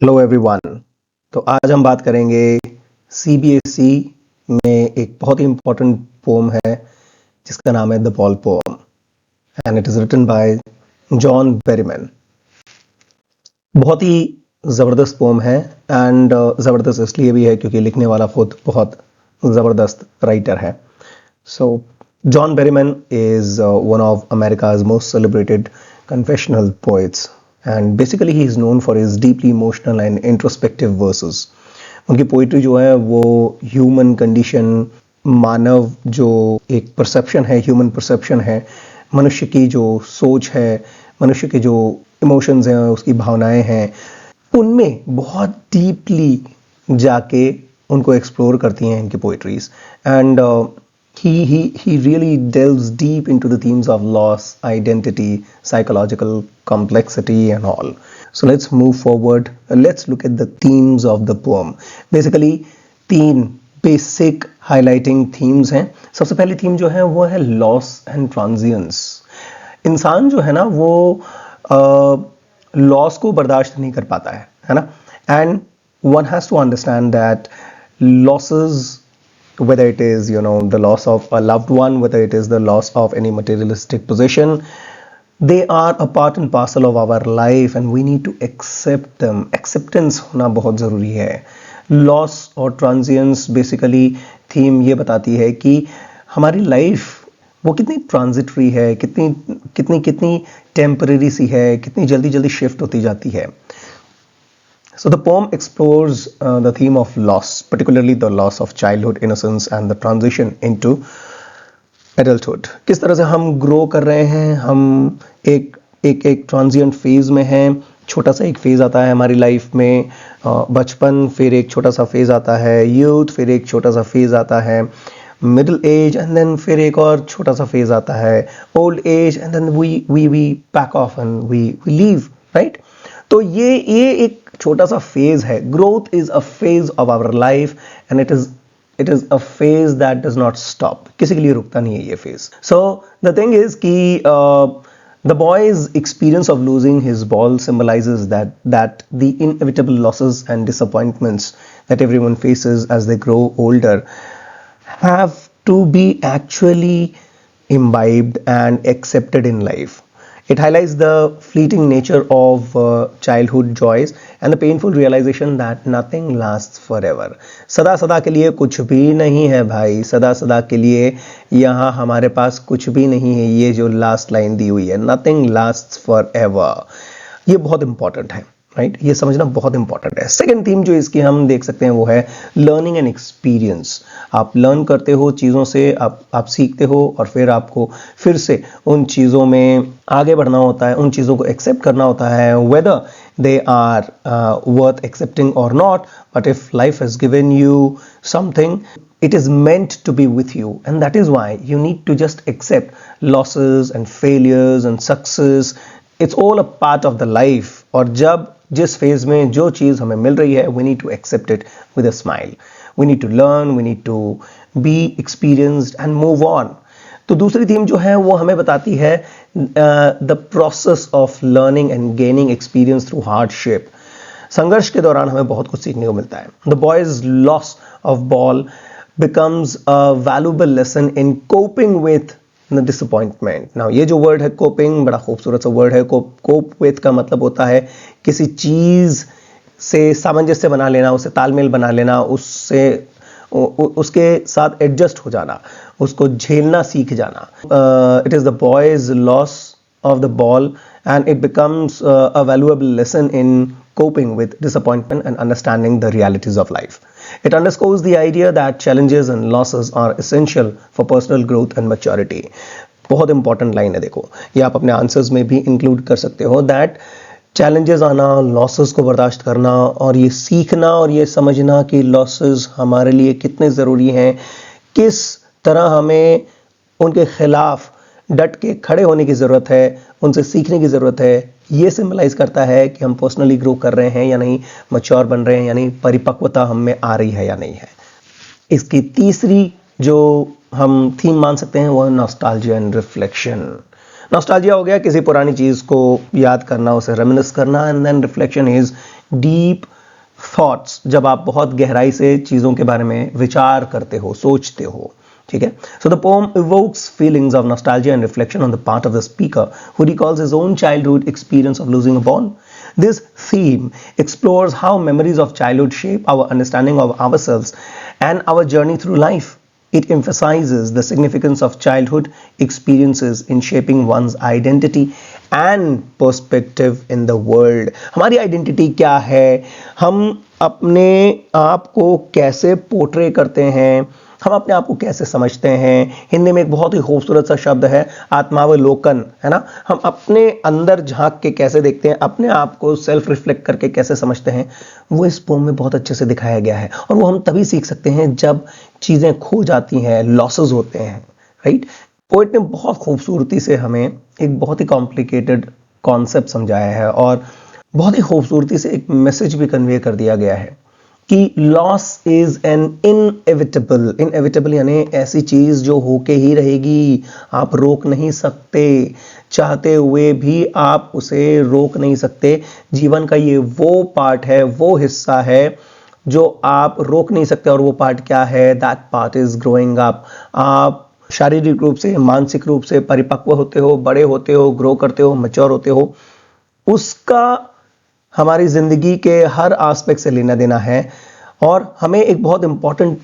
Hello everyone. तो आज हम बात करेंगे सीबीएसई में एक बहुत ही इम्पोर्टेंट पोम है जिसका नाम है the ball poem and it is written by John Berryman. बहुत ही ज़बरदस्त पोम है एंड ज़बरदस्त इसलिए भी है क्योंकि लिखने वाला खुद बहुत ज़बरदस्त राइटर है। So, John Berryman is one of America's most celebrated confessional poets, and basically he is known for his deeply emotional and introspective verses. उनकी पोइट्री जो है वो ह्यूमन कंडीशन, मानव जो एक परसेप्शन है, ह्यूमन परसेप्शन है, मनुष्य की जो सोच है, मनुष्य के जो इमोशंस हैं, उसकी भावनाएं हैं, उनमें बहुत डीपली जाके उनको एक्सप्लोर करती हैं इनकी poetries. And he really delves deep into the themes of loss, identity, psychological complexity and all. So let's move forward. Let's look at the themes of the poem. Basically तीन basic highlighting themes हैं। सबसे पहली theme जो है वो है loss and transience। इंसान जो है ना वो लॉस को बर्दाश्त नहीं कर पाता है ना। And one has to understand that losses, whether it is the loss of a loved one, whether it is the loss of any materialistic possession, they are a part and parcel of our life and we need to accept them. Acceptance होना बहुत ज़रूरी है। Loss और ट्रांजिएंस basically theme ये बताती है कि हमारी लाइफ वो कितनी ट्रांजिटरी है, कितनी कितनी कितनी टेम्परेरी सी है, कितनी जल्दी जल्दी शिफ्ट होती जाती है। So the poem explores the theme of loss, particularly the loss of childhood innocence and the transition into adulthood. किस तरह से हम ग्रो कर रहे हैं, हम एक ट्रांजिएंट फेज में हैं। छोटा सा एक फेज आता है हमारी लाइफ में, बचपन, फिर एक छोटा सा फेज आता है यूथ, फिर एक छोटा सा फेज आता है मिडिल एज, एंड देन फिर एक और छोटा सा फेज आता है old age, and then we pack off and we leave, right. तो ये एक छोटा सा फेज है। Growth is a phase of our life and it is a that does not stop. किसी के लिए रुकता नहीं है ये phase. So the thing is कि the boys experience of losing his ball symbolizes that the inevitable losses and disappointments that everyone faces as they grow older have to be actually imbibed and accepted in life. It highlights the fleeting nature of childhood joys and the painful realization that nothing lasts forever. सदा सदा के लिए कुछ भी नहीं है भाई, सदा सदा के लिए यहाँ हमारे पास कुछ भी नहीं है। ये जो लास्ट लाइन दी हुई है, nothing lasts forever, ये बहुत इंपॉर्टेंट है, राइट। ये समझना बहुत इंपॉर्टेंट है। सेकंड थीम जो इसकी हम देख सकते हैं वो है लर्निंग एंड एक्सपीरियंस। आप लर्न करते हो चीज़ों से, आप सीखते हो और फिर आपको फिर से उन चीज़ों में आगे बढ़ना होता है, उन चीज़ों को एक्सेप्ट करना होता है, weather they are worth accepting or not. But if life has given you something, it is meant to be with you, and that is why you need to just accept losses and failures and success. It's all a part of the life. और जब जिस phase में जो चीज़ हमें मिल रही है, we need to accept it with a smile. We need to learn, we need to be experienced and move on. तो दूसरी थीम जो है वो हमें बताती है the process of learning and gaining experience through hardship. संघर्ष के दौरान हमें बहुत कुछ सीखने को मिलता है। The boys loss of ball becomes a valuable lesson in coping with the disappointment. Now ये जो वर्ड है कोपिंग, बड़ा खूबसूरत सा वर्ड है। कोप विथ का मतलब होता है किसी चीज़ से सामंजस्य बना लेना, उससे तालमेल बना लेना, उसके साथ एडजस्ट हो जाना, उसको झेलना सीख जाना। It is the boys loss of the ball and it becomes a valuable lesson in coping with disappointment and understanding the realities of life. It underscores the idea that challenges and losses are essential for personal growth and maturity. बहुत important line है, देखो ये आप अपने answers में भी include कर सकते हो। दैट चैलेंजेस आना, लॉसेस को बर्दाश्त करना और ये सीखना और ये समझना कि लॉसेस हमारे लिए कितने ज़रूरी हैं, किस तरह हमें उनके खिलाफ डट के खड़े होने की ज़रूरत है, उनसे सीखने की ज़रूरत है। ये सिंबलाइज करता है कि हम पर्सनली ग्रो कर रहे हैं या नहीं, मैच्योर बन रहे हैं यानी परिपक्वता हम में आ रही है या नहीं है। इसकी तीसरी जो हम थीम मान सकते हैं वो है नॉस्टैल्जिया एंड रिफ्लेक्शन। नॉस्टैल्जिया हो गया किसी पुरानी चीज़ को याद करना, उसे रेमिनिस करना, and then reflection is deep thoughts, जब आप बहुत गहराई से चीज़ों के बारे में विचार करते हो, सोचते हो, ठीक है. So the poem evokes feelings of nostalgia and reflection on the part of the speaker who recalls his own childhood experience of losing a ball. This theme explores how memories of childhood shape our understanding of ourselves and our journey through life. It emphasizes the significance of childhood experiences in shaping one's identity and perspective in the world. हमारी identity क्या है, हम अपने आप को कैसे portray करते हैं, हम अपने आप को कैसे समझते हैं. हिंदी में एक बहुत ही खूबसूरत सा शब्द है आत्मावलोकन, है ना. हम अपने अंदर झांक के कैसे देखते हैं, अपने आप को सेल्फ रिफ्लेक्ट करके कैसे समझते हैं, वो इस पोम में बहुत अच्छे से दिखाया गया है. और वो हम तभी सीख सकते हैं जब चीज़ें खो जाती हैं, लॉसेस होते हैं, राइट. पोइट ने बहुत खूबसूरती से हमें एक बहुत ही कॉम्प्लिकेटेड कॉन्सेप्ट समझाया है और बहुत ही खूबसूरती से एक मैसेज भी कन्वे कर दिया गया है कि लॉस इज एन इनएविटेबल यानी ऐसी चीज जो होके ही रहेगी, आप रोक नहीं सकते, चाहते हुए भी आप उसे रोक नहीं सकते. जीवन का ये वो पार्ट है, वो हिस्सा है जो आप रोक नहीं सकते. और वो पार्ट क्या है? That part is growing up. आप शारीरिक रूप से, मानसिक रूप से परिपक्व होते हो, बड़े होते हो, ग्रो करते हो, मैच्योर होते हो. उसका हमारी जिंदगी के हर एस्पेक्ट से लेना देना है. और हमें एक बहुत इंपॉर्टेंट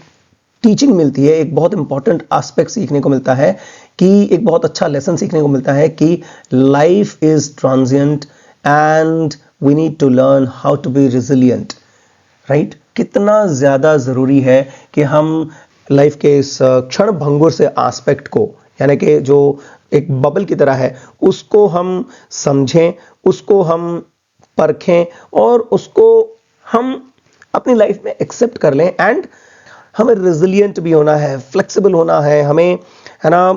टीचिंग मिलती है, एक बहुत इंपॉर्टेंट एस्पेक्ट सीखने को मिलता है, कि एक बहुत अच्छा लेसन सीखने को मिलता है कि life is transient and we need to learn how to be resilient, right. कितना ज़्यादा ज़रूरी है कि हम लाइफ के इस क्षण भंगुर से एस्पेक्ट को, यानी कि जो एक बबल की तरह है, उसको हम समझें, उसको हम परखें और उसको हम अपनी लाइफ में एक्सेप्ट कर लें. एंड हमें रेजिलिएंट भी होना है, फ्लेक्सिबल होना है, हमें, है ना,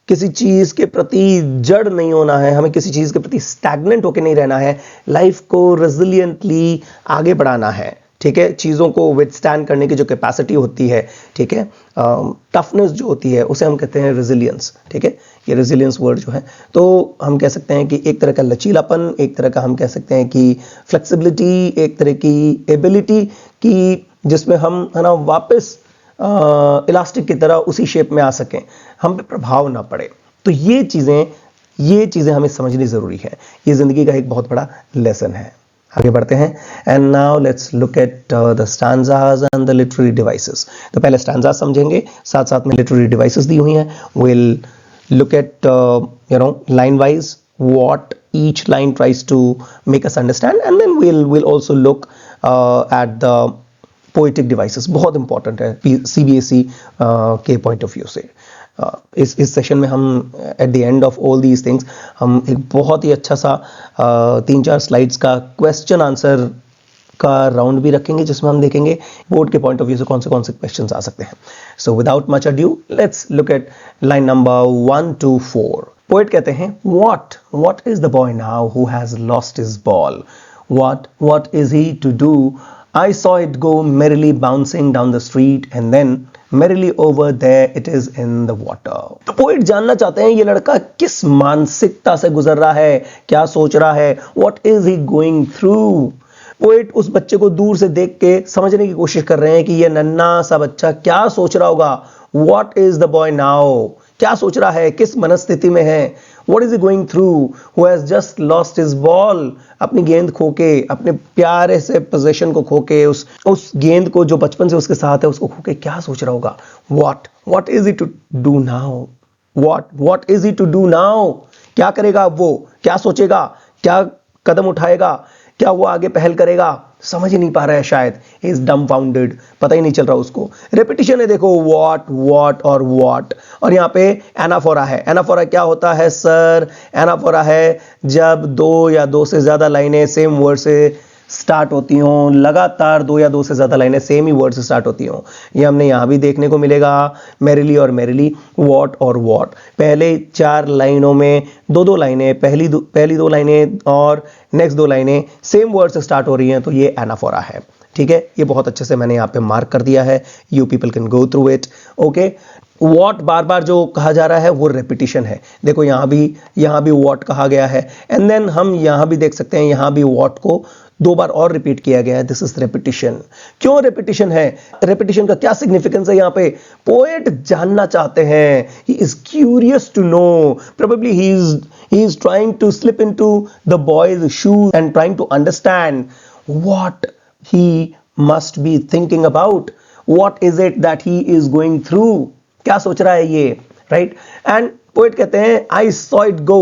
किसी चीज़ के प्रति जड़ नहीं होना है, हमें किसी चीज़ के प्रति स्टैग्नेंट होकर नहीं रहना है. लाइफ को रेजिलिएंटली आगे बढ़ाना है, ठीक है. चीज़ों को विथस्टैंड करने की जो कैपेसिटी होती है, ठीक है, टफनेस जो होती है, उसे हम कहते हैं रेजिलियंस, ठीक है. ये रेजिलियंस वर्ड जो है, तो हम कह सकते हैं कि एक तरह का लचीलापन, एक तरह का हम कह सकते हैं कि फ्लेक्सिबिलिटी, एक तरह की एबिलिटी कि जिसमें हम, है ना, वापस इलास्टिक की तरह उसी शेप में आ सकें, हम पे प्रभाव ना पड़े. तो ये चीज़ें हमें समझनी ज़रूरी है. ये ज़िंदगी का एक बहुत बड़ा लेसन है. आगे बढ़ते हैं. And now let's look at the stanzas and the literary devices. तो पहले स्टैंजाज समझेंगे, साथ साथ में लिटरेरी डिवाइसेस दी हुई हैं. Will look at line wise what each line tries to make us understand, and then we'll also look at the poetic devices. बहुत important है CBSE के point of view से. इस सेशन में हम at the end of all these things हम एक बहुत ही अच्छा सा 3-4 स्लाइड्स का क्वेश्चन आंसर का राउंड भी रखेंगे, जिसमें हम देखेंगे बोर्ड के पॉइंट ऑफ व्यू से कौन से क्वेश्चंस आ सकते हैं. So without much adieu let's look eight line number 1 to 4. Poet कहते हैं, what is the boy now who has lost his ball? What is he to do? I saw it go merrily bouncing down the street and then merrily over there it is in the water. तो poet जानना चाहते हैं ये लड़का किस मानसिकता से गुजर रहा है, क्या सोच रहा है. What is he going through? Poet उस बच्चे को दूर से देख के समझने की कोशिश कर रहे हैं कि ये नन्हा सा बच्चा क्या सोच रहा होगा. What is the boy now? क्या सोच रहा है, किस मनस्थिति में है. What is he going through? Who has just lost his ball? अपनी गेंद खो के, अपने प्यारे से पोजीशन को खो के, उस गेंद को जो बचपन से उसके साथ है उसको खो के क्या सोच रहा होगा. What is he to do now? What is he to do now? क्या करेगा वो, क्या सोचेगा, क्या कदम उठाएगा, क्या वो आगे पहल करेगा, समझ ही नहीं पा रहा है शायद. ही इज डम्बफाउंडेड, पता ही नहीं चल रहा उसको. रेपिटेशन है, देखो व्हाट और व्हाट. और यहाँ पे एनाफोरा है. एनाफोरा क्या होता है सर? एनाफोरा है जब 2 या 2 से ज्यादा लाइनें सेम वर्ड से स्टार्ट होती हों, लगातार 2 या 2 से ज्यादा लाइनें सेम ही वर्ड से स्टार्ट होती हों. ये हमने यहाँ भी देखने को मिलेगा. मैरिली और मैरिली, वॉट और वॉट. पहले 4 लाइनों में 2-2 लाइनें, पहली 2 लाइनें और नेक्स्ट 2 लाइनें सेम वर्ड से स्टार्ट हो रही हैं, तो ये एनाफोरा है. ठीक है, ये बहुत अच्छे से मैंने यहाँ पे मार्क कर दिया है. You people can go through it. Okay, what बार बार जो कहा जा रहा है वो रेपिटेशन है. देखो यहाँ भी वॉट कहा गया है. एंड देन हम यहाँ भी देख सकते हैं, यहाँ भी वॉट को दो बार और रिपीट किया गया है, दिस इज रेपिटिशन। क्यों रेपिटिशन है? रेपिटिशन का क्या सिग्निफिकेंस है यहाँ पे? पोएट जानना चाहते हैं, he is curious to know, probably he is trying to slip into the boy's shoes and trying to understand what he must be thinking about, what is it that he is going through, क्या सोच रहा है ये, right? And poet कहते हैं I saw it go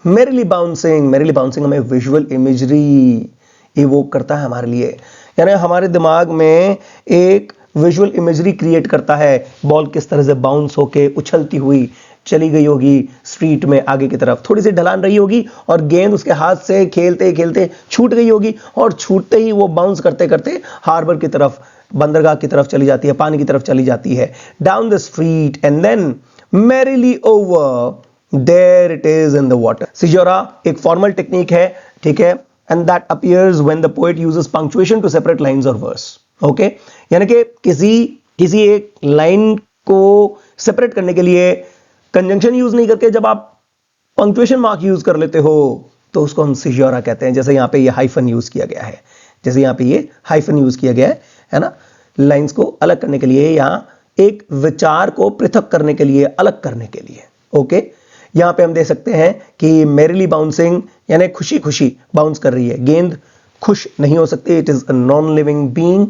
merrily bouncing हमें visual imagery evoke करता है हमारे लिए, यानी हमारे दिमाग में एक विजुअल इमेजरी क्रिएट करता है, बॉल किस तरह से बाउंस होके उछलती हुई चली गई होगी स्ट्रीट में आगे की तरफ, थोड़ी सी ढलान रही होगी और गेंद उसके हाथ से खेलते खेलते छूट गई होगी और छूटते ही वो बाउंस करते करते हार्बर की तरफ, बंदरगाह की तरफ चली जाती है, पानी की तरफ चली जाती है, down the street and then merrily over there it is in the water। Caesura एक फॉर्मल टेक्निक है, ठीक है, and that appears when the poet uses punctuation to separate lines or verse। Okay, यानी कि किसी एक लाइन को separate करने के लिए कंजंक्शन यूज नहीं करके जब आप पंक्चुएशन मार्क यूज कर लेते हो तो उसको हम सीजोरा कहते हैं। जैसे यहाँ पे ये हाइफन यूज किया गया है, है ना, लाइंस को अलग करने के लिए, यहाँ एक विचार को पृथक करने के लिए, अलग करने के लिए। ओके, यहां पे हम देख सकते हैं कि मेरिली बाउंसिंग यानी खुशी खुशी बाउंस कर रही है। गेंद खुश नहीं हो सकती, it is a non living being,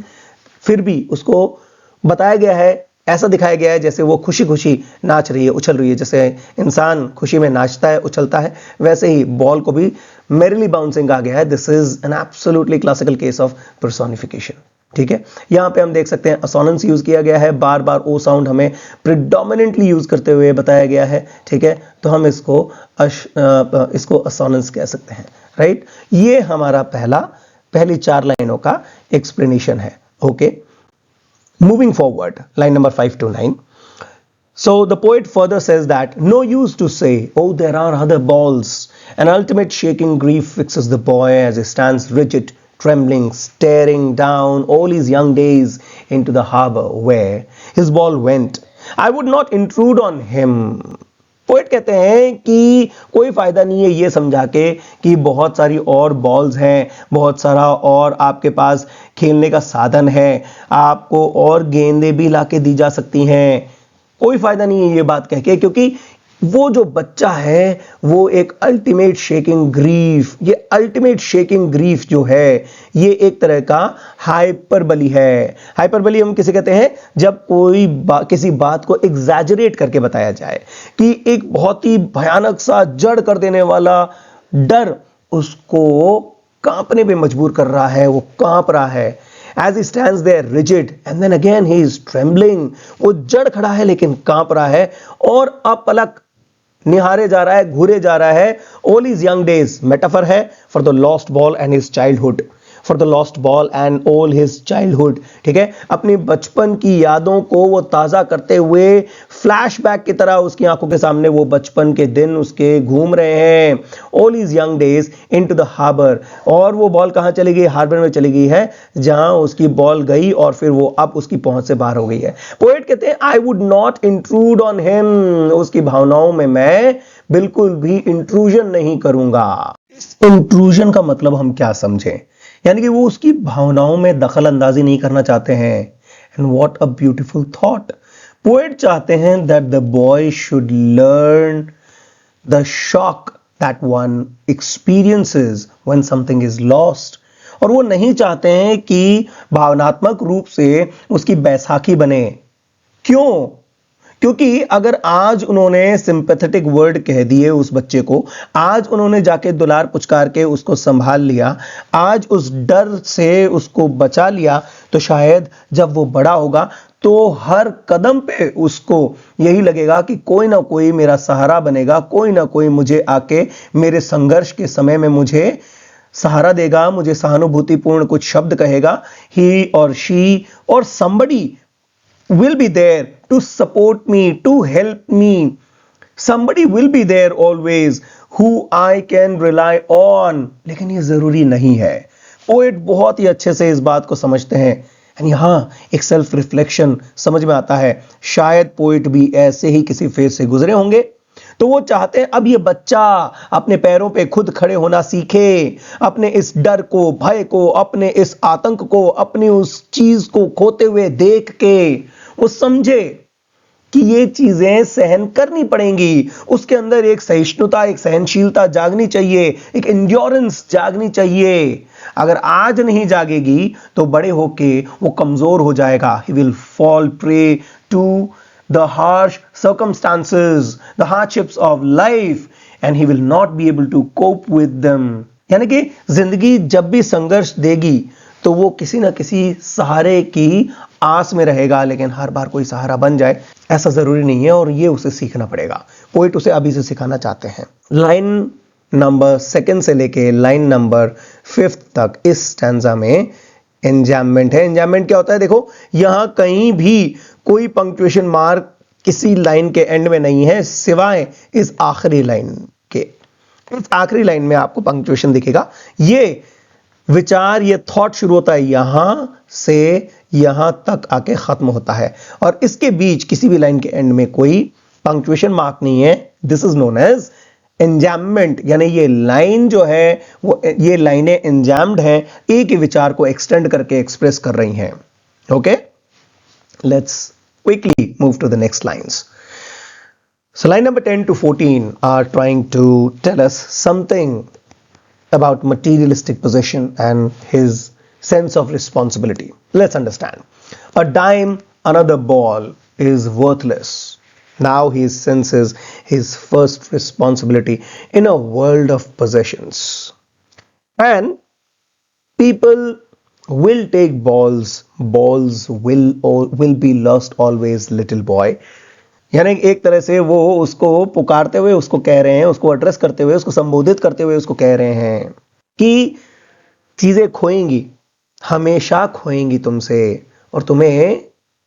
फिर भी उसको बताया गया है, ऐसा दिखाया गया है जैसे वो खुशी खुशी नाच रही है, उछल रही है। जैसे इंसान खुशी में नाचता है, उछलता है, वैसे ही बॉल को भी मेरिली बाउंसिंग आ गया है। This is an absolutely classical case of personification. ठीक है, यहां पे हम देख सकते हैं असोनेंस यूज किया गया है, बार बार ओ साउंड हमें प्रिडोमिनेंटली यूज करते हुए बताया गया है। ठीक है, तो हम इसको असोनेंस कह सकते हैं, राइट? ये हमारा पहली 4 लाइनों का एक्सप्लेनेशन है। Okay, moving forward, line number 5 to 9. So the poet further says that no use to say, oh, there are other balls. An ultimate shaking grief fixes the boy as he stands rigid, trembling, staring down all his young days into the harbor where his ball went. I would not intrude on him. Poet कहते हैं कि कोई फायदा नहीं है ये समझा के कि बहुत सारी और बॉल्स हैं, बहुत सारा और आपके पास खेलने का साधन है, आपको और गेंदें भी लाके दी जा सकती हैं। कोई फायदा नहीं है ये बात कह के, क्योंकि वो जो बच्चा है वो एक अल्टीमेट शेकिंग ग्रीफ, ये अल्टीमेट शेकिंग ग्रीफ जो है ये एक तरह का हाइपरबली है। हाइपरबली हम किसे कहते हैं? जब कोई किसी बात को एग्जैजरेट करके बताया जाए कि एक बहुत ही भयानक सा जड़ कर देने वाला डर उसको कांपने पे मजबूर कर रहा है, वो कांप रहा है। As he stands there rigid and then again he is trembling, वो जड़ खड़ा है लेकिन कांप रहा है और अपलक निहारे जा रहा है, घूरे जा रहा है। All his young days metaphor है for the lost ball and his childhood, for the lost ball and all his childhood। ठीक है, अपनी बचपन की यादों को वो ताजा करते हुए फ्लैशबैक की तरह उसकी आंखों के सामने वो बचपन के दिन उसके घूम रहे हैं। All his young days into the harbor, और वो बॉल कहां चली गई? हार्बर में चली गई है, जहां उसकी बॉल गई और फिर वो अब उसकी पहुंच से बाहर हो गई है। पोएट कहते हैं I would not intrude on him, उसकी भावनाओं में मैं बिल्कुल भी इंट्रूजन नहीं करूंगा। इस इंट्रूजन का मतलब हम क्या समझें? यानी कि वो उसकी भावनाओं में दखल अंदाजी नहीं करना चाहते हैं। And what a beautiful thought. Poet चाहते हैं that the boy should learn the shock that one experiences when something is lost, और वो नहीं चाहते हैं कि भावनात्मक रूप से उसकी बैसाखी बने। क्यों? क्योंकि अगर आज उन्होंने सिंपैथेटिक वर्ड कह दिए उस बच्चे को, आज उन्होंने जाके दुलार पुचकार के उसको संभाल लिया, आज उस डर से उसको बचा लिया, तो शायद जब वो बड़ा होगा तो हर कदम पे उसको यही लगेगा कि कोई ना कोई मेरा सहारा बनेगा, कोई ना कोई मुझे आके मेरे संघर्ष के समय में मुझे सहारा देगा, मुझे सहानुभूतिपूर्ण कुछ शब्द कहेगा। ही और शी और somebody will be there to support me, to help me. Somebody will be there always who I can rely on. लेकिन ये जरूरी नहीं है। पोएट बहुत ही अच्छे से इस बात को समझते हैं। यहां एक सेल्फ रिफ्लेक्शन समझ में आता है। शायद पोएट भी ऐसे ही किसी फेज से गुजरे होंगे। तो वो चाहते हैं अब ये बच्चा अपने पैरों पे खुद खड़े होना सीखे, अपने इस डर को, भय को, अपने इस आतंक को, अपनी उस चीज को खोते हुए देख के वो समझे कि ये चीजें सहन करनी पड़ेंगी। उसके अंदर एक सहिष्णुता, एक सहनशीलता जागनी चाहिए, एक एंड्योरेंस जागनी चाहिए। अगर आज नहीं जागेगी तो बड़े होके वो कमजोर हो जाएगा। He will fall prey to the harsh circumstances, the hardships of life, and he will not be able to cope with them. यानी कि जिंदगी जब भी संघर्ष देगी तो वो किसी ना किसी सहारे की आस में रहेगा, लेकिन हर बार कोई सहारा बन जाए ऐसा जरूरी नहीं है, और ये उसे सीखना पड़ेगा। पोइट उसे अभी से सिखाना चाहते हैं। लाइन नंबर 2 से लेके लाइन नंबर 5 तक इस स्टैंजा में एंजाममेंट है। एंजाममेंट क्या होता है? देखो, यहां कहीं भी कोई पंक्चुएशन मार्क किसी लाइन के एंड में नहीं है सिवाय इस आखिरी लाइन के। इस आखिरी लाइन में आपको पंक्चुएशन दिखेगा। ये विचार, ये थॉट शुरू होता है यहां से यहां तक आके खत्म होता है, और इसके बीच किसी भी लाइन के एंड में कोई पंक्चुएशन मार्क नहीं है। This is known as enjambment. यानी ये लाइन जो है वो, ये लाइनें एंजाम्ड हैं, एक ही विचार को एक्सटेंड करके एक्सप्रेस कर रही हैं। Okay, let's quickly move to the next lines. So line number 10 to 14 are trying to tell us something about materialistic possession and his sense of responsibility. Let's understand. A dime, another ball is worthless. Now he senses his first responsibility in a world of possessions. And people will take balls will be lost always, little boy. यानी एक तरह से वो उसको पुकारते हुए उसको कह रहे हैं, उसको एड्रेस करते हुए, उसको संबोधित करते हुए उसको कह रहे हैं कि चीजें खोएंगी, हमेशा खोएंगी तुमसे, और तुम्हें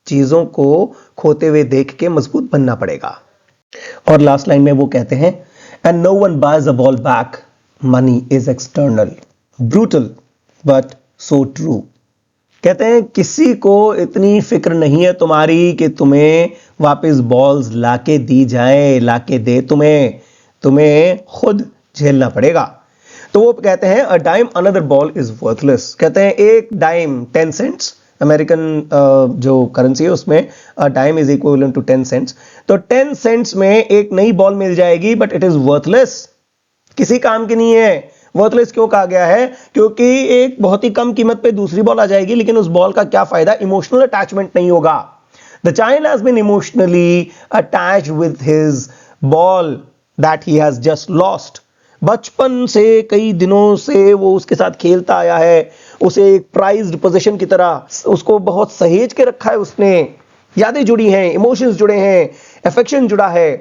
चीजों को खोते हुए देख के मजबूत बनना पड़ेगा। और लास्ट लाइन में वो कहते हैं, and no one buys a ball back, money is external, brutal but so true. कहते हैं किसी को इतनी फिक्र नहीं है तुम्हारी कि तुम्हें वापस बॉल्स लाके दी जाए, लाके दे तुम्हें खुद झेलना पड़ेगा। तो वो कहते हैं a dime another ball is worthless. कहते हैं एक डाइम 10 सेंट्स, अमेरिकन जो करेंसी है उसमें a dime is equivalent to 10 cents. तो 10 सेंट्स में एक नई बॉल मिल जाएगी, बट इट इज वर्थलेस, किसी काम की नहीं है। वर्थलेस क्यों कहा गया है? क्योंकि एक बहुत ही कम कीमत पे दूसरी बॉल आ जाएगी, लेकिन उस बॉल का क्या फायदा? इमोशनल अटैचमेंट नहीं होगा। The child has been emotionally attached with his ball that he has just lost. बचपन से कई दिनों से वो उसके साथ खेलता आया है, उसे एक प्राइज्ड पोजीशन की तरह उसको बहुत सहेज के रखा है उसने। यादें जुड़ी हैं, इमोशंस जुड़े हैं, अफेक्शन जुड़ा है।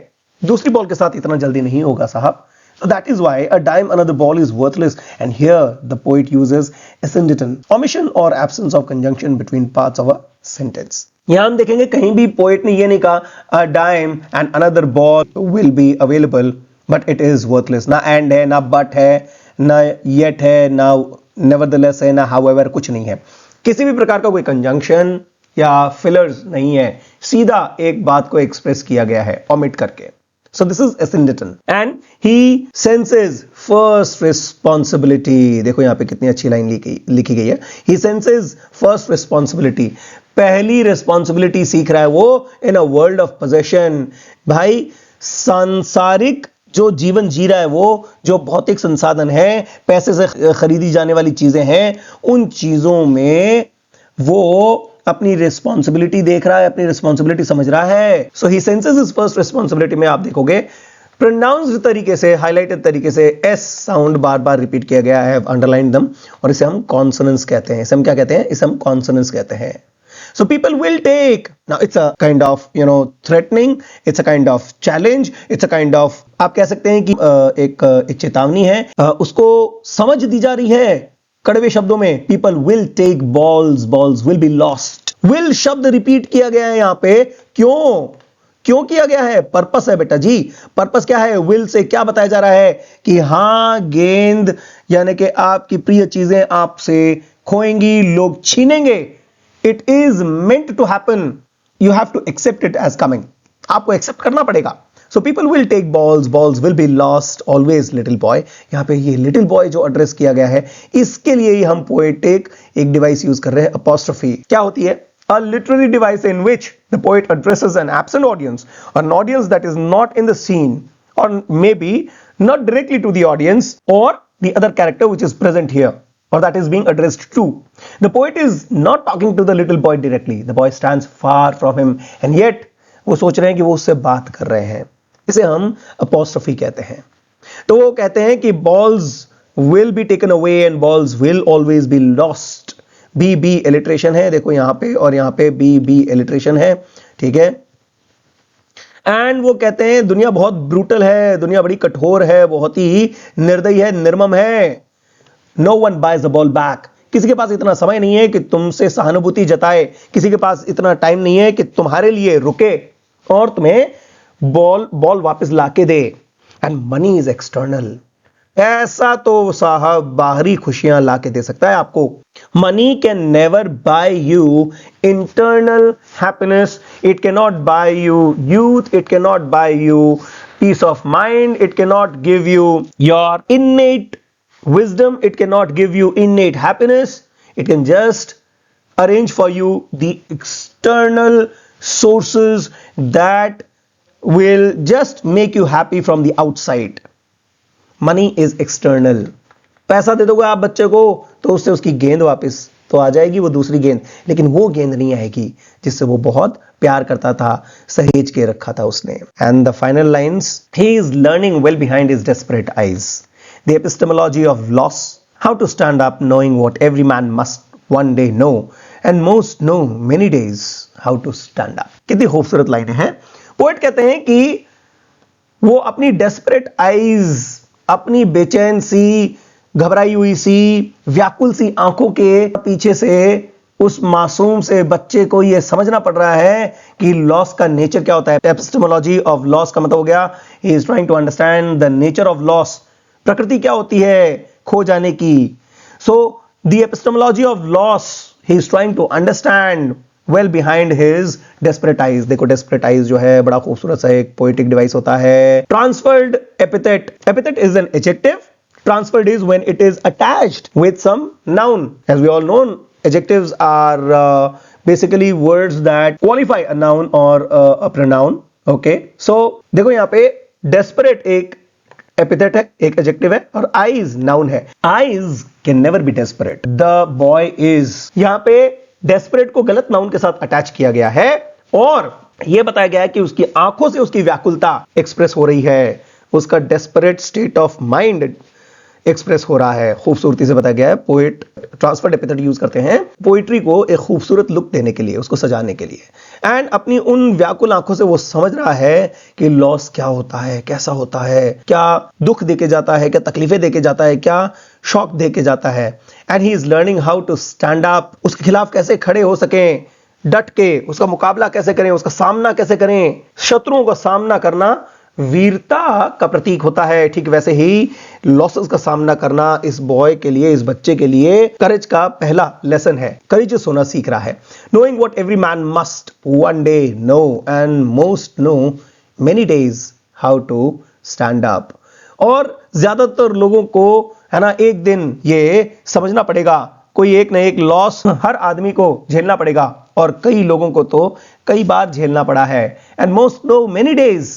दूसरी बॉल के साथ इतना जल्दी नहीं होगा साहब। So that is why a dime another ball is worthless, and here the poet uses asyndeton, omission or absence of conjunction between parts of a sentence. यहां हम देखेंगे कहीं भी पोएट ने ये नहीं कहा a dime and another ball will be available, but it is worthless. ना and है, ना but है, ना yet है, ना nevertheless है, ना however, कुछ नहीं है। किसी भी प्रकार का कोई कंजंक्शन या फिलर्स नहीं है, सीधा एक बात को एक्सप्रेस किया गया है omit करके। So this is asyndeton, and he senses first responsibility. देखो यहाँ पे कितनी अच्छी लाइन लिखी गई है। He senses first responsibility. पहली responsibility सीख रहा है वो in a world of possession. भाई सांसारिक जो जीवन जी रहा है, वो जो भौतिक संसाधन है, पैसे से खरीदी जाने वाली चीजें हैं, उन चीजों में वो अपनी रिस्पॉन्सिबिलिटी देख रहा है, अपनी रिस्पॉन्सिबिलिटी समझ रहा है। सो ही सेंसेस हिज फर्स्ट रिस्पॉन्सिबिलिटी में आप देखोगे प्रोनाउंस्ड तरीके से, हाईलाइटेड तरीके से एस साउंड बार बार रिपीट किया गया है, अंडरलाइन दम, और इसे हम कॉन्सोनेंस कहते हैं। इसे हम क्या कहते हैं? इसे हम कॉन्सोनेंस कहते हैं। So people will take, now it's a kind of threatening, it's a kind of challenge, it's a kind of, आप कह सकते हैं कि एक चेतावनी है, उसको समझ दी जा रही है कड़वे शब्दों में। People will take balls will be lost। will शब्द रिपीट किया गया है यहां पे, क्यों किया गया है? पर्पस है बेटा जी। पर्पस क्या है? will से क्या बताया जा रहा है कि हां गेंद यानी कि आपकी प्रिय चीजें आपसे खोएंगी, लोग छीनेंगे। It is meant to happen, you have to accept it as coming. आपको एक्सेप्ट करना पड़ेगा। So people will take balls, balls will be lost, always little boy. यहाँ पे ये लिटिल बॉय जो एड्रेस किया गया है, इसके लिए ही हम पोएटिक एक डिवाइस यूज कर रहे हैं, अपॉस्ट्रोफी। क्या होती है? A literary device in which the poet addresses an absent audience, an audience that is not in the scene, or maybe not directly to the audience or the other character which is present here, or that is being addressed to. The poet is not talking to the little boy directly. The boy stands far from him, and yet वो सोच रहे हैं कि वो उससे बात कर रहे हैं। इसे हम apostrophe कहते हैं। तो वो कहते हैं कि balls will be taken away and balls will always be lost. B B alliteration है, देखो यहाँ पे, और यहाँ पे बी बी एलिट्रेशन है, ठीक है। एंड वो कहते हैं दुनिया बहुत ब्रूटल है, दुनिया बड़ी कठोर है, बहुत ही निर्दयी है, निर्मम है। No one buys the ball back. किसी के पास इतना समय नहीं है कि तुमसे सहानुभूति जताए, किसी के पास इतना टाइम नहीं है कि तुम्हारे लिए रुके और तुम्हें बॉल वापस लाके दे। And money is external. ऐसा तो साहब बाहरी खुशियां लाके दे सकता है आपको। Money can never buy you internal happiness, it cannot buy you youth, it cannot buy you peace of mind, it cannot give you your innate wisdom, it cannot give you innate happiness. It can just arrange for you the external sources that will just make you happy from the outside. Money is external. पैसा दे दोगे आप बच्चे को तो उससे उसकी गेंद वापस तो आ जाएगी, वो दूसरी गेंद, लेकिन वो गेंद नहीं आएगी जिससे वो बहुत प्यार करता था, सहेज के रखा था उसने। And the final lines, he is learning well behind his desperate eyes. The epistemology of loss, how to stand up knowing what every man must one day know, and most know many days how to stand up. कितनी खूबसूरत लाइनें हैं। Poet कहते हैं कि वो अपनी desperate eyes, अपनी बेचैन सी, घबराई हुई सी, व्याकुल सी आंखों के पीछे से उस मासूम से बच्चे को ये समझना पड़ रहा है कि लॉस का नेचर क्या होता है। एपिस्टेमोलॉजी ऑफ लॉस का मतलब हो गया, he is trying to understand the nature of loss. प्रकृति क्या होती है खो जाने की। So the epistemology of loss he is trying to understand well behind his desperate eyes. देखो डेस्परेट आइज जो है बड़ा खूबसूरत सा एक पोएटिक डिवाइस होता है। Transferred epithet, epithet is an adjective, transferred is when it is attached with some noun. As we all know, adjectives are basically words that qualify a noun or a pronoun. Okay, so देखो यहाँ पे desperate एक epithet है, एक adjective है, और eyes noun है। eyes can never be desperate. The boy is, यहाँ पे desperate को गलत noun के साथ अटैच किया गया है और यह बताया गया है कि उसकी आंखों से उसकी व्याकुलता एक्सप्रेस हो रही है, उसका desperate state of mind express हो रहा है। खूबसूरती से बताया गया है। पोएट ट्रांसफर्ड एपिथेट यूज करते हैं पोइट्री को एक खूबसूरत लुक देने के लिए, उसको सजाने के लिए। एंड अपनी उन व्याकुल आंखों से वो समझ रहा है कि लॉस क्या होता है, कैसा होता है, क्या दुख देके जाता है, क्या तकलीफें देके जाता है, क्या शॉक देके जाता है। And he is learning how to stand up, उसके खिलाफ कैसे खड़े हो सकें, डट के उसका मुकाबला कैसे करें, उसका सामना कैसे करें। शत्रुओं का सामना करना वीरता का प्रतीक होता है, ठीक वैसे ही लॉसेस का सामना करना इस बॉय के लिए, इस बच्चे के लिए करेज का पहला लेसन है। करेजियस होना सीख रहा है। Knowing what every man must one day know and most know many days how to stand up. और ज्यादातर लोगों को है ना एक दिन ये समझना पड़ेगा, कोई एक ना एक लॉस हर आदमी को झेलना पड़ेगा और कई लोगों को तो कई बार झेलना पड़ा है। And most know many days,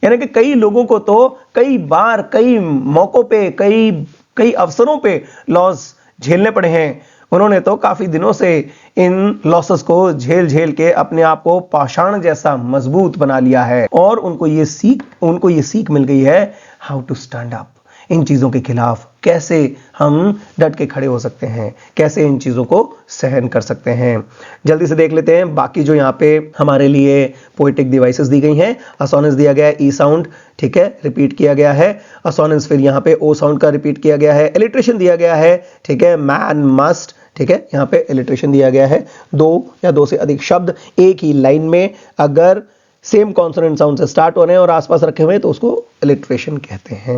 यानी कि कई लोगों को तो कई बार, कई मौकों पे, कई अवसरों पे लॉस झेलने पड़े हैं। उन्होंने तो काफी दिनों से इन लॉसेस को झेल झेल के अपने आप को पाषाण जैसा मजबूत बना लिया है और उनको ये सीख मिल गई है हाउ टू स्टैंड अप। इन चीजों के खिलाफ कैसे हम डट के खड़े हो सकते हैं, कैसे इन चीजों को सहन कर सकते हैं। जल्दी से देख लेते हैं बाकी जो यहाँ पे हमारे लिए पोएटिक डिवाइसेस दी गई हैं। असोनेंस दिया गया है ई साउंड, ठीक है, रिपीट किया गया है। असोनेंस फिर यहाँ पे ओ साउंड का रिपीट किया गया है। एलिट्रेशन दिया गया है, ठीक है, मैन मस्ट, ठीक है, यहाँ पे एलिट्रेशन दिया गया है। दो या दो से अधिक शब्द एक ही लाइन में अगर सेम कॉन्सोनेंट साउंड से स्टार्ट हो रहे हैं और आसपास रखे हुए हैं तो उसको एलिट्रेशन कहते हैं।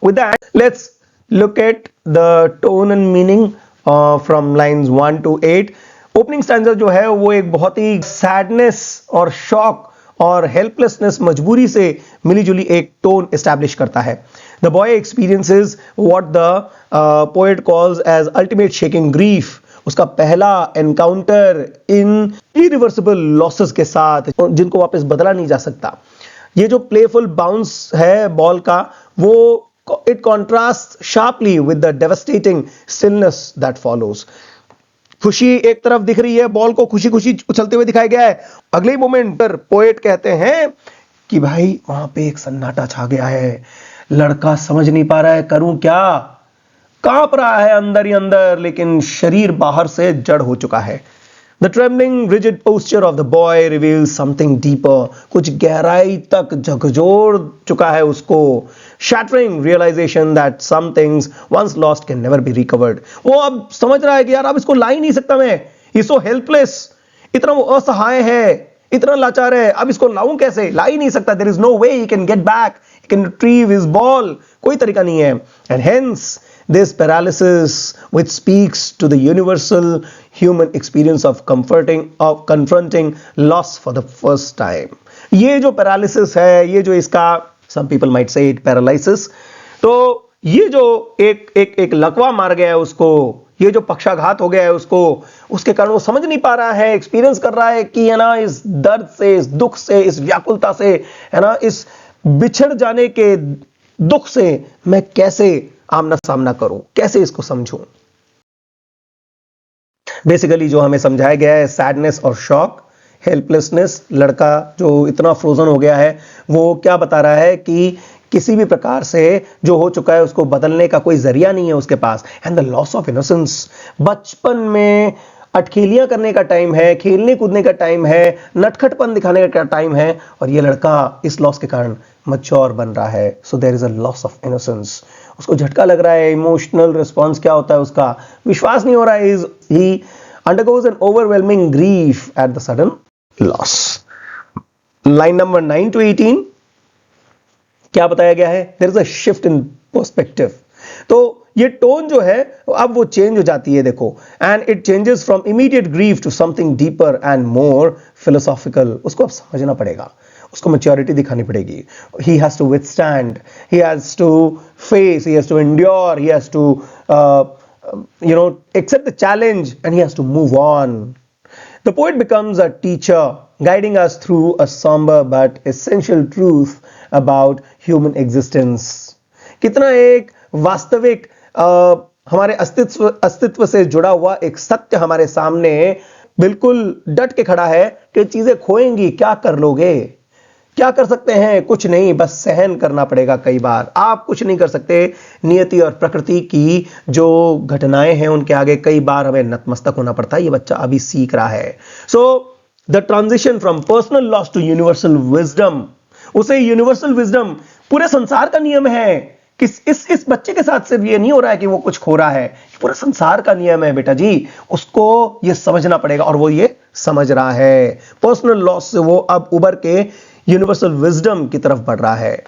With that let's look at the tone and meaning from lines 1 to 8। Opening stanza जो है वो एक बहुत ही सैडनेस और शॉक और हेल्पलेसनेस मजबूरी से मिलीजुली एक टोन एस्टैब्लिश करता है। The boy experiences what the poet calls as ultimate shaking grief. उसका पहला एनकाउंटर इन इरिवर्सिबल लॉसेस के साथ, जिनको वापस बदला नहीं जा सकता। ये जो प्लेफुल बाउंस है बॉल का, वो it contrasts sharply with the devastating stillness that follows. खुशी एक तरफ दिख रही है, बॉल को खुशी खुशी उछलते हुए दिखाया गया है। अगले ही मोमेंट पर पोएट कहते हैं कि भाई वहां पे एक सन्नाटा छा गया है, लड़का समझ नहीं पा रहा है करूं क्या, कांप रहा है अंदर ही अंदर, लेकिन शरीर बाहर से जड़ हो चुका है। The trembling, rigid posture of the boy reveals something deeper. कुछ गहराई तक झकझोर चुका है उसको। Shattering realization that some things once lost can never be recovered. वो अब समझ रहा है कि यार अब इसको ला ही नहीं सकता मैं। He's so helpless. इतना वो असहाय है, इतना लाचार है, अब इसको लाऊं कैसे? ला ही नहीं सकता। There is no way he can get back. He can retrieve his ball. कोई तरीका नहीं है। And hence this paralysis which speaks to the universal human experience of confronting loss for the first time. ये जो paralysis है, ये जो इसका some people might say it paralysis, तो ये जो एक लकवा मार गया है उसको, ये जो पक्षाघात हो गया है उसको, उसके कारण वो समझ नहीं पा रहा है, एक्सपीरियंस कर रहा है कि है ना, इस दर्द से, इस दुख से, इस व्याकुलता से, है ना, इस बिछड़ जाने के दुख से मैं कैसे आमना सामना करूं, कैसे इसको समझूं। बेसिकली जो हमें समझाया गया है, सैडनेस और शॉक, हेल्पलेसनेस, लड़का जो इतना फ्रोजन हो गया है, वो क्या बता रहा है कि किसी भी प्रकार से जो हो चुका है उसको बदलने का कोई जरिया नहीं है उसके पास। And the loss of innocence, बचपन में अटखेलियां करने का टाइम है, खेलने कूदने का टाइम है, नटखटपन दिखाने का टाइम है, और ये लड़का इस लॉस के कारण मैच्योर बन रहा है। So there is a loss of innocence. उसको झटका लग रहा है, इमोशनल रिस्पॉन्स क्या होता है उसका, विश्वास नहीं हो रहा है। He undergoes an overwhelming grief at the sudden loss. Line number 9 to 18 क्या बताया गया है? There is a shift in perspective. तो ये टोन जो है अब वो चेंज हो जाती है, देखो। And it changes from immediate grief to something deeper and more philosophical. उसको अब समझना पड़ेगा, उसको मैच्योरिटी दिखानी पड़ेगी। he has to withstand, he has to face, he has to endure, he has to accept the challenge, and he has to move on. The poet becomes a teacher, guiding us through a somber but essential truth about human existence. कितना एक वास्तविक हमारे अस्तित्व से जुड़ा हुआ एक सत्य हमारे सामने बिल्कुल डट के खड़ा है कि चीजें खोएंगी, क्या कर लोगे, क्या कर सकते हैं? कुछ नहीं, बस सहन करना पड़ेगा। कई बार आप कुछ नहीं कर सकते। नियति और प्रकृति की जो घटनाएं हैं उनके आगे कई बार हमें नतमस्तक होना पड़ता है। ये बच्चा अभी सीख रहा है। So the transition from personal loss to universal wisdom, उसे यूनिवर्सल विजडम, पूरे संसार का नियम है कि इस बच्चे के साथ सिर्फ ये नहीं हो रहा है कि वो कुछ खो रहा है, पूरे संसार का नियम है बेटा जी, उसको ये समझना पड़ेगा, और वो ये समझ रहा है। पर्सनल लॉस से वो अब उबर के यूनिवर्सल विजडम की तरफ बढ़ रहा है।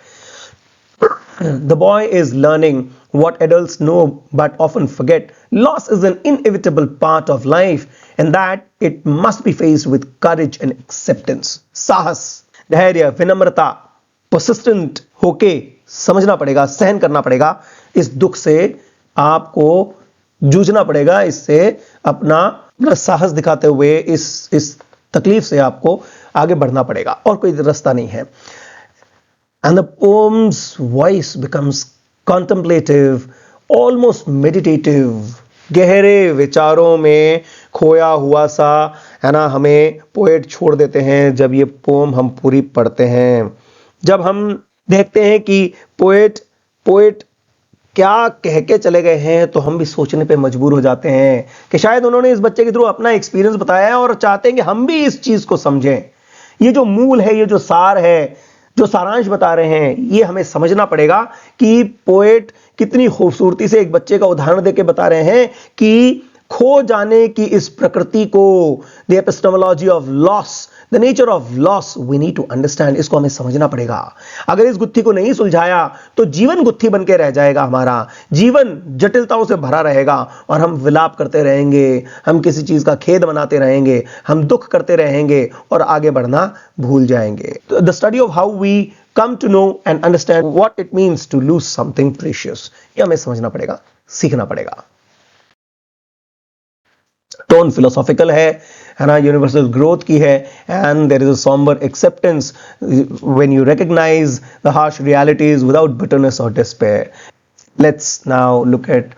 The boy is learning what adults know but often forget. Loss is an inevitable part of life and that it must be faced with courage and acceptance. साहस, धैर्य, विनम्रता, persistent होके समझना पड़ेगा, सहन करना पड़ेगा। इस दुख से आपको जूझना पड़ेगा, इससे अपना साहस दिखाते हुए इस तकलीफ से आपको आगे बढ़ना पड़ेगा, और कोई रास्ता नहीं है। And the poem's voice becomes contemplative, almost meditative. गहरे विचारों में खोया हुआ सा, है ना, हमें पोएट छोड़ देते हैं जब ये पोम हम पूरी पढ़ते हैं। जब हम देखते हैं कि पोएट क्या कह के चले गए हैं, तो हम भी सोचने पे मजबूर हो जाते हैं कि शायद उन्होंने इस बच्चे के थ्रू अपना एक्सपीरियंस बताया है और चाहते हैं कि हम भी इस चीज को समझें। ये जो मूल है, ये जो सार है, जो सारांश बता रहे हैं, ये हमें समझना पड़ेगा कि पोएट कितनी खूबसूरती से एक बच्चे का उदाहरण देके बता रहे हैं कि खो जाने की इस प्रकृति को, the epistemology of loss, the nature of loss, we need to understand, इसको हमें समझना पड़ेगा। अगर इस गुत्थी को नहीं सुलझाया तो जीवन गुत्थी बन के रह जाएगा, हमारा जीवन जटिलताओं से भरा रहेगा और हम विलाप करते रहेंगे, हम किसी चीज का खेद मनाते रहेंगे, हम दुख करते रहेंगे और आगे बढ़ना भूल जाएंगे। The study of how we come to know and understand what it means to lose something precious, ये हमें समझना पड़ेगा, सीखना पड़ेगा। टोन फिलोसॉफिकल है ना, यूनिवर्सल ग्रोथ की है, and there is a sombre acceptance when you recognise the harsh realities without bitterness और despair. Let's now look at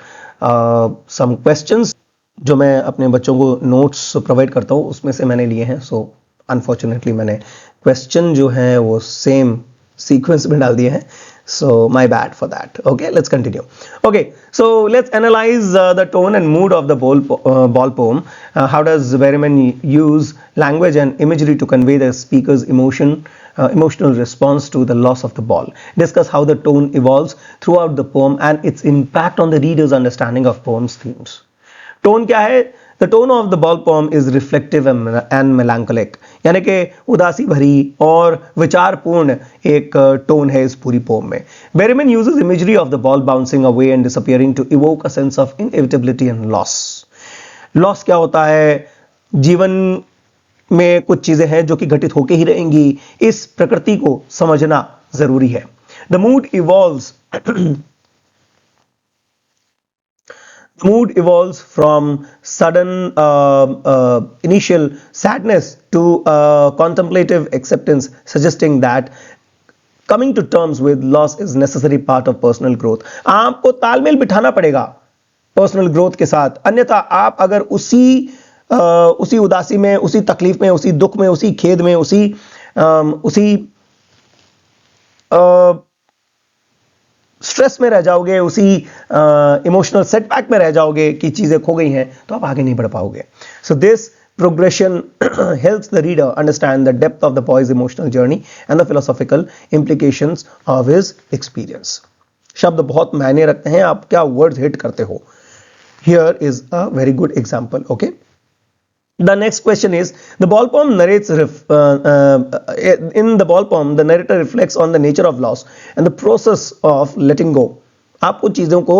some questions जो मैं अपने बच्चों को नोट्स प्रोवाइड करता हूँ, उसमें से मैंने लिए हैं। सो अनफॉर्चुनेटली मैंने क्वेश्चन जो है वो सेम सीक्वेंस में डाल दिए हैं, so my bad for that. Okay, let's continue. Okay, so let's analyze the tone and mood of the ball poem. How does Berryman use language and imagery to convey the speaker's emotional response to the loss of the ball? Discuss how the tone evolves throughout the poem and its impact on the reader's understanding of poem's themes. Tone क्या है? The tone of the ball poem is reflective and melancholic, यानी कि उदासी भरी और विचारपूर्ण एक tone है इस पूरी पोम में। Berryman uses imagery of the ball bouncing away and disappearing to evoke a sense of inevitability and loss. Loss क्या होता है? जीवन में कुछ चीजें हैं जो कि घटित होके ही रहेंगी, इस प्रकृति को समझना जरूरी है। The mood evolves mood evolves from sudden initial sadness to contemplative acceptance, suggesting that coming to terms with loss is necessary part of personal growth. आपको तालमेल बिठाना पड़ेगा पर्सनल ग्रोथ के साथ, अन्यथा आप अगर उसी उदासी में, उसी तकलीफ में, उसी दुख में, उसी खेद में, उसी स्ट्रेस में रह जाओगे, उसी इमोशनल सेटबैक में रह जाओगे कि चीजें खो गई हैं, तो आप आगे नहीं बढ़ पाओगे। So this progression helps the reader understand the depth of the boy's emotional journey and the philosophical implications of his experience. शब्द बहुत मायने रखते हैं, आप क्या वर्ड्स हिट करते हो। Here is a very good example. Okay. The next question is, the ball poem narrates, in the ball poem, the narrator reflects on the nature of loss and the process of letting go. आपको चीजों को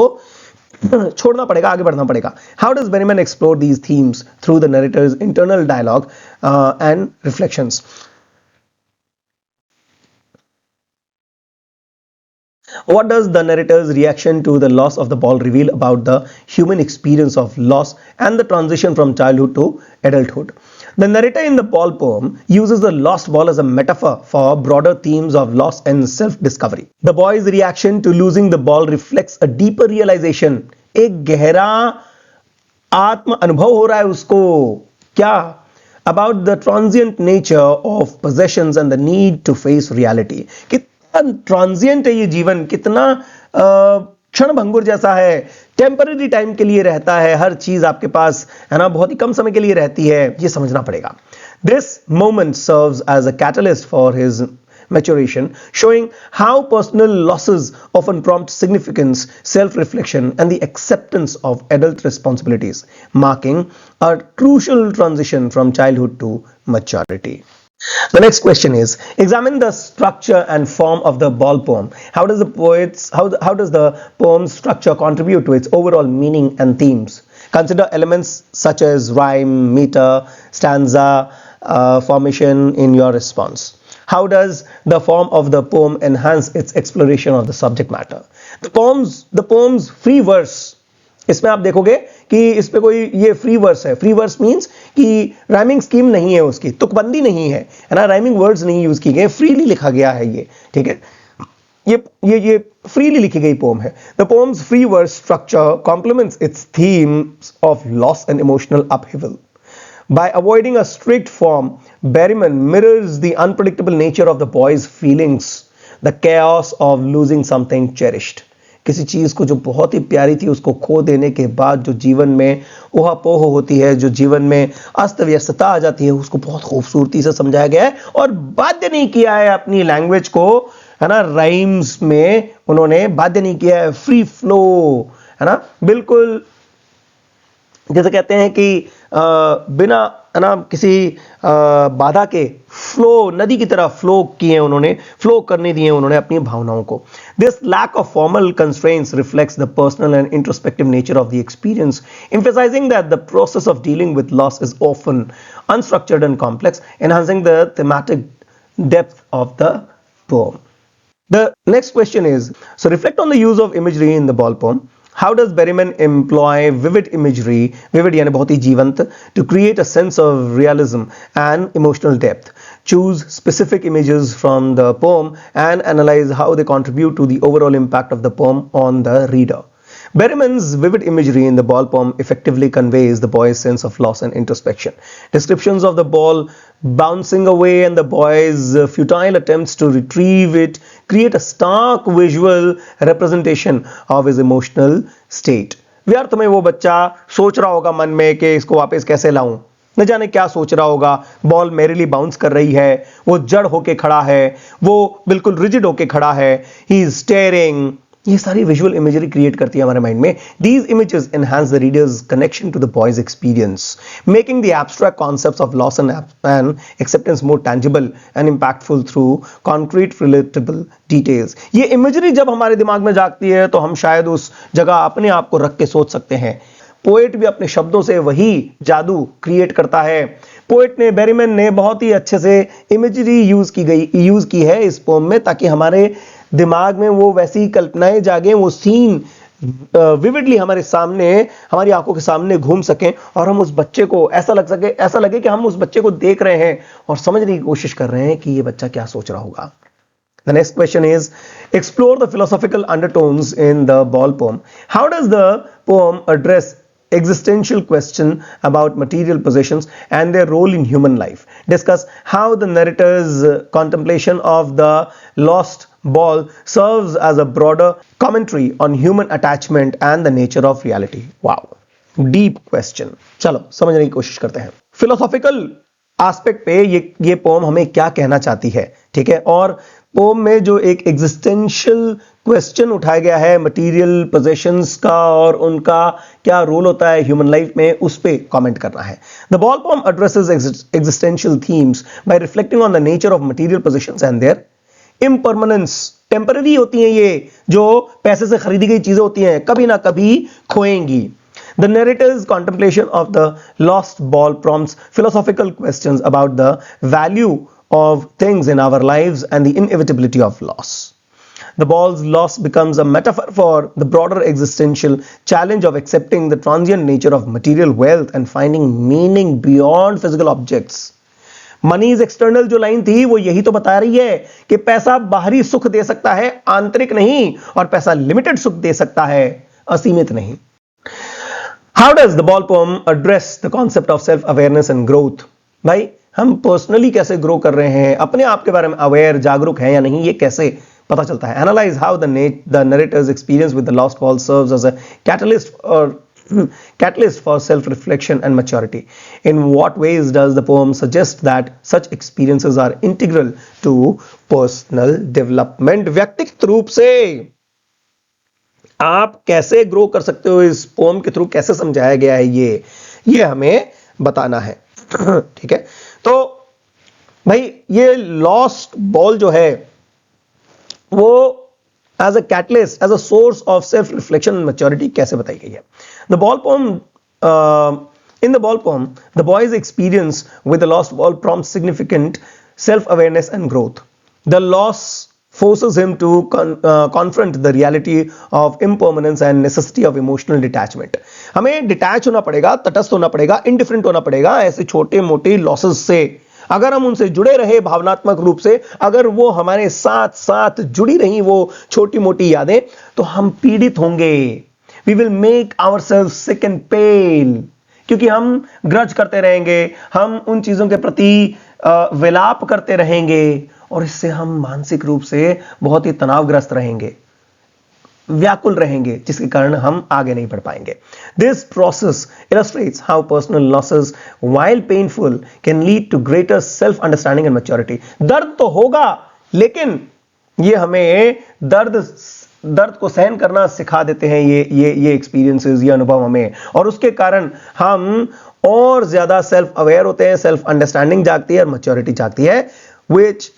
छोड़ना पड़ेगा, आगे बढ़ना पड़ेगा। How does Berryman explore these themes through the narrator's internal dialogue and reflections? What does the narrator's reaction to the loss of the ball reveal about the human experience of loss and the transition from childhood to adulthood? The narrator in the ball poem uses the lost ball as a metaphor for broader themes of loss and self-discovery. The boy's reaction to losing the ball reflects a deeper realization. एक गहरा आत्म अनुभव हो रहा है उसको, क्या? About the transient nature of possessions and the need to face reality. Transient है ये जीवन, कितना क्षण भंगुर जैसा है, टेम्पररी टाइम के लिए रहता है, हर चीज आपके पास है ना, बहुत ही कम समय के लिए रहती है, ये समझना पड़ेगा। This moment serves as a catalyst for his maturation, showing how personal losses often prompt significance, self-reflection, and the acceptance of adult responsibilities, marking a crucial transition from childhood to maturity. The next question is, examine the structure and form of the ball poem. How does the poem's structure contribute to its overall meaning and themes? Consider elements such as rhyme, meter, stanza, formation in your response. How does the form of the poem enhance its exploration of the subject matter? The poem's free verse, इसमें आप देखोगे कि इस पे कोई ये free verse है। Free verse means कि राइमिंग स्कीम नहीं है, उसकी तुकबंदी नहीं है, है ना, राइमिंग वर्ड्स नहीं यूज किए गए, फ्रीली लिखा गया है ये, ठीक है, ये फ्रीली लिखी गई पोम है। The poem's free verse structure complements its themes of loss and emotional upheaval. By avoiding a strict form, Berryman mirrors the unpredictable nature of the boy's feelings, the chaos of losing something cherished. किसी चीज को जो बहुत ही प्यारी थी उसको खो देने के बाद जो जीवन में ओहापोह होती है, जो जीवन में अस्त व्यस्तता आ जाती है, उसको बहुत खूबसूरती से समझाया गया है और बाध्य नहीं किया है अपनी लैंग्वेज को, है ना, राइम्स में उन्होंने बाध्य नहीं किया है, फ्री फ्लो, है ना, बिल्कुल जैसे कहते हैं कि बिना ना किसी बाधा के फ्लो, नदी की तरह फ्लो किए उन्होंने, फ्लो करने दिए उन्होंने अपनी भावनाओं को. This lack of formal constraints reflects the personal and introspective nature of the experience, emphasizing that the process of dealing with loss is often unstructured and complex, enhancing the thematic depth of the poem. The next question is, so reflect on the use of imagery in the ball poem. How does Berryman employ vivid imagery, vivid यानी बहुत ही जीवंत, to create a sense of realism and emotional depth? Choose specific images from the poem and analyze how they contribute to the overall impact of the poem on the reader. Berryman's vivid imagery in the ball poem effectively conveys the boy's sense of loss and introspection. Descriptions of the ball bouncing away and the boy's futile attempts to retrieve it create a stark visual representation of his emotional state. व्यर्थ में वो बच्चा सोच रहा होगा मन में कि इसको वापस कैसे लाऊं, न जाने क्या सोच रहा होगा. बॉल मेरिली बाउंस कर रही है, वो जड़ होके खड़ा है, वो बिल्कुल रिजिड होके खड़ा है, ही इज स्टेयरिंग. ये सारी विजुअल इमेजरी क्रिएट करती है हमारे माइंड में. These images enhance the reader's connection to the boys experience, making the abstract concepts of loss and acceptance more tangible and impactful through concrete relatable details. ये imagery जब हमारे दिमाग में जागती है तो हम शायद उस जगह अपने आप को रख के सोच सकते हैं. पोएट भी अपने शब्दों से वही जादू क्रिएट करता है. पोएट ने, बेरीमैन ने बहुत ही अच्छे से इमेजरी यूज की है इस पोम में, ताकि हमारे दिमाग में वो वैसी कल्पनाएं जागे, वो सीन विविडली हमारे सामने, हमारी आंखों के सामने घूम सकें और हम उस बच्चे को ऐसा लगे कि हम उस बच्चे को देख रहे हैं और समझने की कोशिश कर रहे हैं कि ये बच्चा क्या सोच रहा होगा. The next question is, explore the philosophical undertones in the ball poem. How does the poem address existential question about material possessions and their role in human life? Discuss how the narrator's contemplation of the lost ball serves as a broader commentary on human attachment and the nature of reality. Wow, deep question. चलो समझने की कोशिश करते हैं. Philosophical aspect पे ये pome हमें क्या कहना चाहती है, ठीक है. और पोम में जो एक एग्जिस्टेंशियल क्वेश्चन उठाया गया है मटेरियल पोजेशंस का और उनका क्या रोल होता है ह्यूमन लाइफ में, उस पे कमेंट करना है. The ball poem addresses existential themes by reflecting on the nature of material possessions and their impermanence. Temporary होती हैं ये, जो पैसे से खरीदी गई चीजें होती हैं, कभी ना कभी खोएंगी. The narrator's contemplation of the lost ball prompts philosophical questions about the value of things in our lives and the inevitability of loss. The ball's loss becomes a metaphor for the broader existential challenge of accepting the transient nature of material wealth and finding meaning beyond physical objects. Money is external जो line थी वो यही तो बता रही है कि पैसा बाहरी सुख दे सकता है, आंतरिक नहीं, और पैसा लिमिटेड सुख दे सकता है, असीमित नहीं. How does the ball poem address the concept of self awareness and growth? भाई हम पर्सनली कैसे ग्रो कर रहे हैं, अपने आप के बारे में अवेयर, जागरूक है या नहीं, ये कैसे पता चलता है. Analyze how the narrator's experience with the lost ball serves as a catalyst for self-reflection and maturity. In what ways does the poem suggest that such experiences are integral to personal development? व्यक्तिगत रूप से आप कैसे grow कर सकते हो, इस pome के थ्रू कैसे समझाया गया है ये हमें बताना है. ठीक है, तो भाई ये लॉस्ट बॉल जो है वो as a catalyst, as a source of self reflection and maturity कैसे बताई गई है. The ball poem, in the ball poem, the boy's experience with the lost ball prompts significant self-awareness and growth. The loss forces him to confront the reality of impermanence and necessity of emotional detachment. हमें detach होना पड़ेगा, तटस्थ होना पड़ेगा, indifferent होना पड़ेगा ऐसे छोटे मोटे लॉसेस से. अगर हम उनसे जुड़े रहे भावनात्मक रूप से, अगर वो हमारे साथ साथ जुड़ी रही वो छोटी मोटी यादें, तो हम पीड़ित होंगे. We will make ourselves sick and pale, क्योंकि हम ग्रज करते रहेंगे, हम उन चीजों के प्रति विलाप करते रहेंगे और इससे हम मानसिक रूप से बहुत ही तनावग्रस्त रहेंगे, व्याकुल रहेंगे, जिसके कारण हम आगे नहीं बढ़ पाएंगे. This process illustrates how personal losses, while painful, can lead to greater self-understanding and maturity. दर्द तो होगा, लेकिन ये हमें दर्द दर्द को सहन करना सिखा देते हैं ये एक्सपीरियंसेस, ये अनुभव हमें, और उसके कारण हम और ज्यादा सेल्फ अवेयर होते हैं, सेल्फ अंडरस्टैंडिंग जागती है और मैच्योरिटी जागती है, which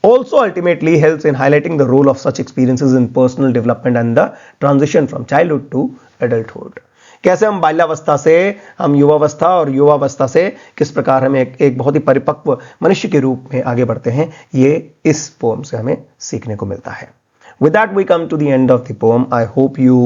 also ultimately helps in highlighting the role of such experiences in personal development and the transition from childhood to adulthood. कैसे हम बाल्यावस्था से हम युवावस्था और युवावस्था से किस प्रकार हम एक बहुत ही परिपक्व मनुष्य के रूप में आगे बढ़ते हैं, ये इस पोएम से हमें सीखने को मिलता है. With that, we come to the end of the poem. I hope you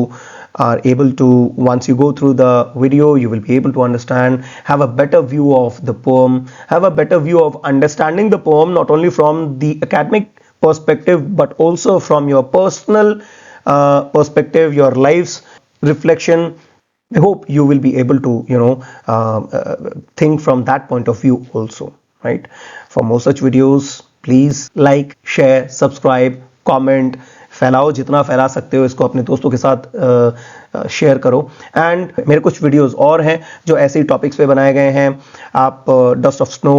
are able to, once you go through the video, you will be able to understand, have a better view of the poem, have a better view of understanding the poem, not only from the academic perspective, but also from your personal perspective, your life's reflection. I hope you will be able to, think from that point of view also, right? For more such videos, please like, share, subscribe, comment. फैलाओ, जितना फैला सकते हो इसको अपने दोस्तों के साथ share करो. एंड मेरे कुछ वीडियोस और हैं जो ऐसे ही टॉपिक्स पे बनाए गए हैं. आप dust of snow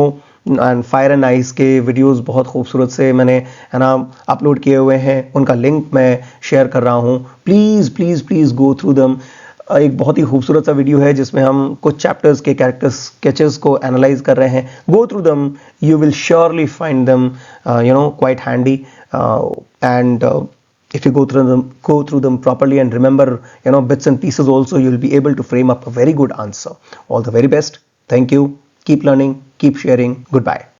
and fire and ice के वीडियोस बहुत खूबसूरत से मैंने, है ना, अपलोड किए हुए हैं. उनका लिंक मैं शेयर कर रहा हूँ. Please please please go through दम. एक बहुत ही खूबसूरत सा वीडियो है जिसमें हम कुछ चैप्टर्स के कैरेक्टर स्केचेस को एनालाइज कर रहे हैं. गो थ्रू दम, you will surely find them quite handy. And if you go through them properly and remember bits and pieces also, you'll be able to frame up a very good answer. All the very best. Thank you. Keep learning, keep sharing. Goodbye.